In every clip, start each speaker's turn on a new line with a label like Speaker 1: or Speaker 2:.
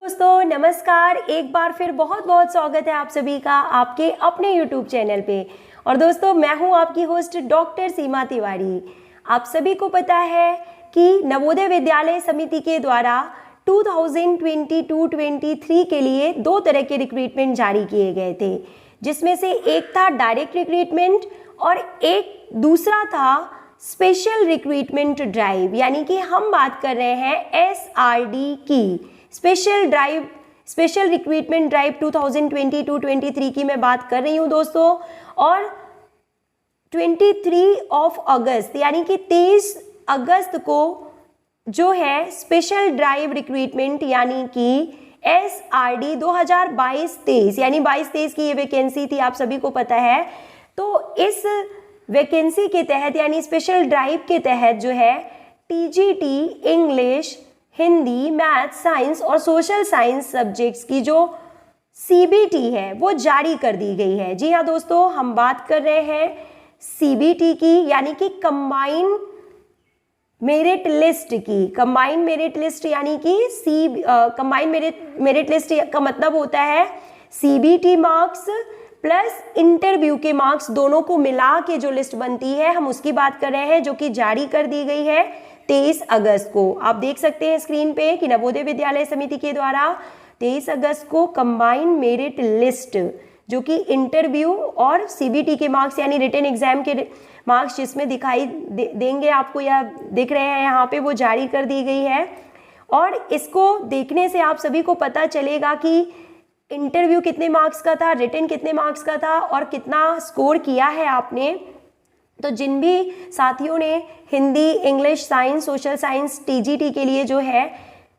Speaker 1: दोस्तों नमस्कार, एक बार फिर बहुत बहुत स्वागत है आप सभी का आपके अपने YouTube चैनल पे। और दोस्तों मैं हूं आपकी होस्ट डॉक्टर सीमा तिवारी। आप सभी को पता है कि नवोदय विद्यालय समिति के द्वारा 2022-23 के लिए दो तरह के रिक्रूटमेंट जारी किए गए थे, जिसमें से एक था डायरेक्ट रिक्रूटमेंट और एक दूसरा था स्पेशल रिक्रूटमेंट ड्राइव, यानी कि हम बात कर रहे हैं SRD की स्पेशल रिक्रूटमेंट ड्राइव 2022-23 की मैं बात कर रही हूँ दोस्तों। और 23 अगस्त यानी कि 23 अगस्त को जो है स्पेशल ड्राइव रिक्रूटमेंट यानी कि SRD 2022-23 यानी 22-23 की ये वैकेंसी थी, आप सभी को पता है। तो इस वैकेंसी के तहत यानी स्पेशल ड्राइव के तहत जो है TGT English, Hindi, math, science और सोशल साइंस सब्जेक्ट्स की जो CBT है वो जारी कर दी गई है। जी हाँ दोस्तों, हम बात कर रहे हैं CBT की, यानी कि कंबाइन मेरिट लिस्ट की। कंबाइन मेरिट लिस्ट यानी कि कंबाइन मेरिट लिस्ट का मतलब होता है CBT मार्क्स प्लस इंटरव्यू के मार्क्स दोनों को मिला के जो लिस्ट बनती है, हम उसकी बात कर रहे हैं, जो कि जारी कर दी गई है 23 अगस्त को। आप देख सकते हैं स्क्रीन पे कि नवोदय विद्यालय समिति के द्वारा 23 अगस्त को कंबाइन मेरिट लिस्ट, जो कि इंटरव्यू और CBT के मार्क्स यानी रिटन एग्जाम के मार्क्स जिसमें दिखाई देंगे आपको या दिख रहे हैं यहाँ पे, वो जारी कर दी गई है। और इसको देखने से आप सभी को पता चलेगा कि इंटरव्यू कितने मार्क्स का था, रिटन कितने मार्क्स का था और कितना स्कोर किया है आपने। तो जिन भी साथियों ने Hindi, English, science, social science TGT के लिए जो है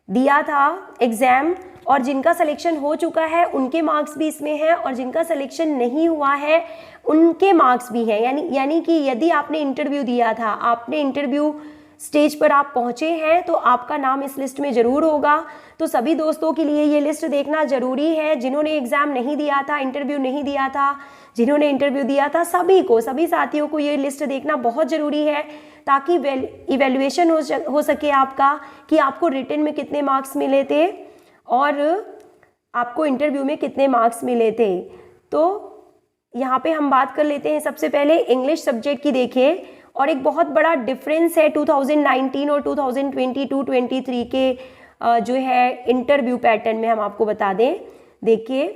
Speaker 1: दिया था एग्ज़ाम और जिनका सिलेक्शन हो चुका है उनके मार्क्स भी इसमें हैं, और जिनका सिलेक्शन नहीं हुआ है उनके मार्क्स भी हैं। यानी कि यदि आपने इंटरव्यू दिया था, आपने इंटरव्यू स्टेज पर आप पहुंचे हैं, तो आपका नाम इस लिस्ट में ज़रूर होगा। तो सभी दोस्तों के लिए ये लिस्ट देखना ज़रूरी है। जिन्होंने एग्ज़ाम नहीं दिया था, इंटरव्यू नहीं दिया था, जिन्होंने इंटरव्यू दिया था, सभी साथियों को ये लिस्ट देखना बहुत ज़रूरी है, ताकि इवैल्यूएशन हो सके आपका कि आपको रिटन में कितने मार्क्स मिले थे और आपको इंटरव्यू में कितने मार्क्स मिले थे। तो यहाँ पे हम बात कर लेते हैं सबसे पहले इंग्लिश सब्जेक्ट की। देखिए, और एक बहुत बड़ा डिफरेंस है 2019 और 2022-23 के जो है इंटरव्यू पैटर्न में हम आपको बता दें। देखिए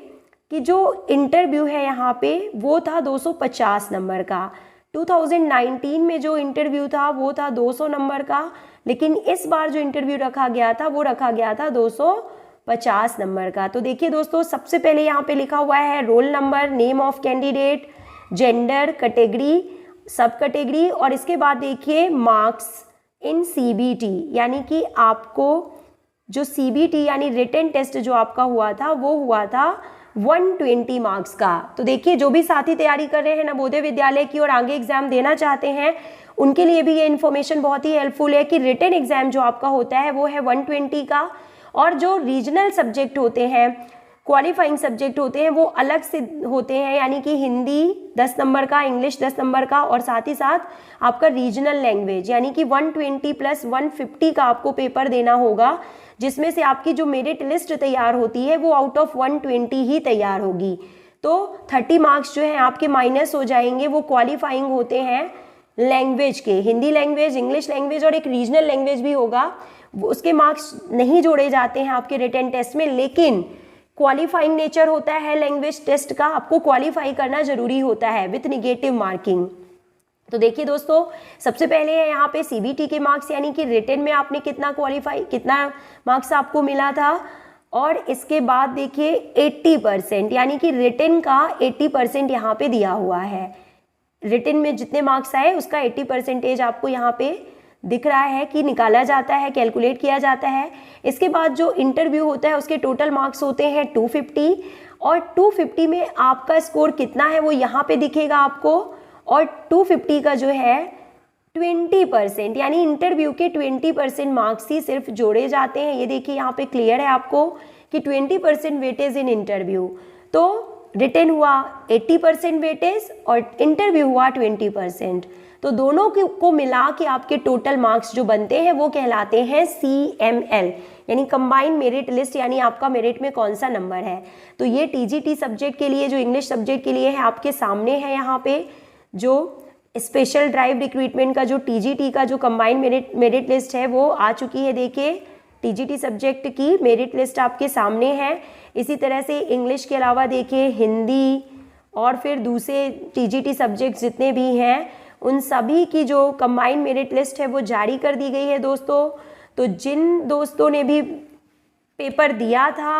Speaker 1: कि जो इंटरव्यू है यहाँ पे वो था 250 नंबर का। 2019 में जो इंटरव्यू था वो था 200 नंबर का, लेकिन इस बार जो इंटरव्यू रखा गया था वो रखा गया था 250 नंबर का। तो देखिए दोस्तों, सबसे पहले यहाँ पे लिखा हुआ है roll number, name of candidate, gender, category, सब कैटेगरी, और इसके बाद देखिए मार्क्स इन CBT, यानी कि आपको जो CBT यानी रिटन टेस्ट जो आपका हुआ था वो हुआ था 120 मार्क्स का। तो देखिए, जो भी साथी तैयारी कर रहे हैं नवोदय विद्यालय की और आगे एग्जाम देना चाहते हैं, उनके लिए भी ये इन्फॉर्मेशन बहुत ही हेल्पफुल है कि रिटन एग्जाम जो आपका होता है वो है 120 का, और जो रीजनल सब्जेक्ट होते हैं, क्वालिफाइंग सब्जेक्ट होते हैं, वो अलग से होते हैं, यानी कि हिंदी 10 नंबर का, इंग्लिश 10 नंबर का, और साथ ही साथ आपका रीजनल लैंग्वेज यानी कि 120 + 150 का आपको पेपर देना होगा, जिसमें से आपकी जो मेरिट लिस्ट तैयार होती है वो आउट ऑफ 120 ही तैयार होगी। तो 30 मार्क्स जो हैं आपके माइनस हो जाएंगे, वो क्वालिफाइंग होते हैं लैंग्वेज के, हिंदी लैंग्वेज, इंग्लिश लैंग्वेज और एक रीजनल लैंग्वेज भी होगा, उसके मार्क्स नहीं जोड़े जाते हैं आपके रिटन टेस्ट में, लेकिन क्वालिफाइंग नेचर होता है लैंग्वेज टेस्ट का, आपको क्वालिफाई करना जरूरी होता है विथ निगेटिव मार्किंग। तो देखिए दोस्तों, सबसे पहले है यहाँ पे CBT के मार्क्स, यानी कि रिटन में आपने कितना मार्क्स आपको मिला था, और इसके बाद देखिए 80%, यानी कि रिटन का 80% यहाँ पे दिया हुआ है। रिटन में जितने मार्क्स आए उसका 80% आपको यहाँ पे दिख रहा है कि निकाला जाता है, कैलकुलेट किया जाता है। इसके बाद जो इंटरव्यू होता है उसके टोटल मार्क्स होते हैं 250, और 250 में आपका स्कोर कितना है वो यहाँ पे दिखेगा आपको, और 250 का जो है 20%, यानी इंटरव्यू के 20% मार्क्स ही सिर्फ जोड़े जाते हैं। ये देखिए यहाँ पे क्लियर है आपको कि 20% वेटेज इन इंटरव्यू। तो रिटन हुआ 80% वेटेज और इंटरव्यू हुआ 20%। तो दोनों को मिला के आपके टोटल मार्क्स जो बनते हैं वो कहलाते हैं CML, यानी कंबाइंड मेरिट लिस्ट, यानी आपका मेरिट में कौन सा नंबर है। तो ये TGT सब्जेक्ट के लिए, जो इंग्लिश सब्जेक्ट के लिए है, आपके सामने है यहाँ पे जो स्पेशल ड्राइव रिक्रूटमेंट का जो TGT का जो कंबाइंड मेरिट लिस्ट है वो आ चुकी है। देखिए TGT सब्जेक्ट की मेरिट लिस्ट आपके सामने है। इसी तरह से इंग्लिश के अलावा देखिए हिंदी और फिर दूसरे TGT सब्जेक्ट जितने भी हैं उन सभी की जो कंबाइंड मेरिट लिस्ट है वो जारी कर दी गई है दोस्तों। तो जिन दोस्तों ने भी पेपर दिया था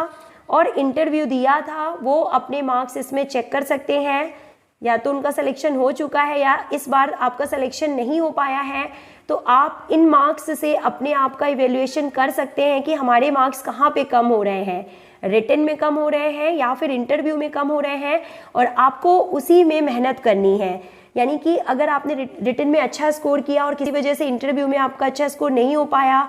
Speaker 1: और इंटरव्यू दिया था वो अपने मार्क्स इसमें चेक कर सकते हैं, या तो उनका सिलेक्शन हो चुका है या इस बार आपका सिलेक्शन नहीं हो पाया है। तो आप इन मार्क्स से अपने आप का इवेल्युएशन कर सकते हैं कि हमारे मार्क्स कहाँ पे कम हो रहे हैं, रिटन में कम हो रहे हैं या फिर इंटरव्यू में कम हो रहे हैं, और आपको उसी में मेहनत करनी है। यानी कि अगर आपने रिटन में अच्छा स्कोर किया और किसी वजह से इंटरव्यू में आपका अच्छा स्कोर नहीं हो पाया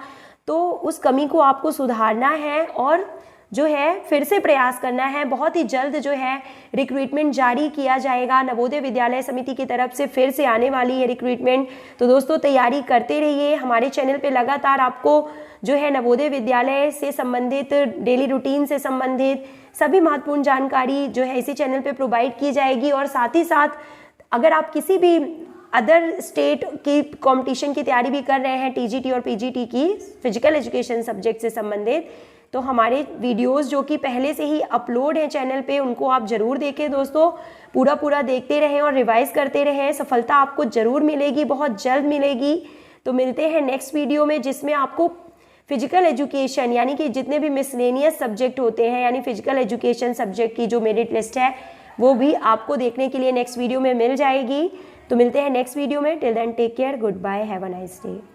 Speaker 1: तो उस कमी को आपको सुधारना है और जो है फिर से प्रयास करना है। बहुत ही जल्द जो है रिक्रूटमेंट जारी किया जाएगा, नवोदय विद्यालय समिति की तरफ से फिर से आने वाली है रिक्रूटमेंट। तो दोस्तों तैयारी करते रहिए। हमारे चैनल पे लगातार आपको जो है नवोदय विद्यालय से संबंधित, डेली रूटीन से संबंधित सभी महत्वपूर्ण जानकारी जो है इसी चैनल पे प्रोवाइड की जाएगी। और साथ ही साथ अगर आप किसी भी अदर स्टेट की कंपटीशन की तैयारी भी कर रहे हैं, TGT और PGT की फिजिकल एजुकेशन सब्जेक्ट से संबंधित, तो हमारे वीडियोस जो कि पहले से ही अपलोड हैं चैनल पे उनको आप ज़रूर देखें दोस्तों। पूरा देखते रहें और रिवाइज करते रहें। सफलता आपको ज़रूर मिलेगी, बहुत जल्द मिलेगी। तो मिलते हैं नेक्स्ट वीडियो में जिसमें आपको फिजिकल एजुकेशन यानी कि जितने भी मिसलेनियस सब्जेक्ट होते हैं यानी फिजिकल एजुकेशन सब्जेक्ट की जो मेरिट लिस्ट है वो भी आपको देखने के लिए नेक्स्ट वीडियो में मिल जाएगी। तो मिलते हैं नेक्स्ट वीडियो में। Till then take care, good bye, have a nice day.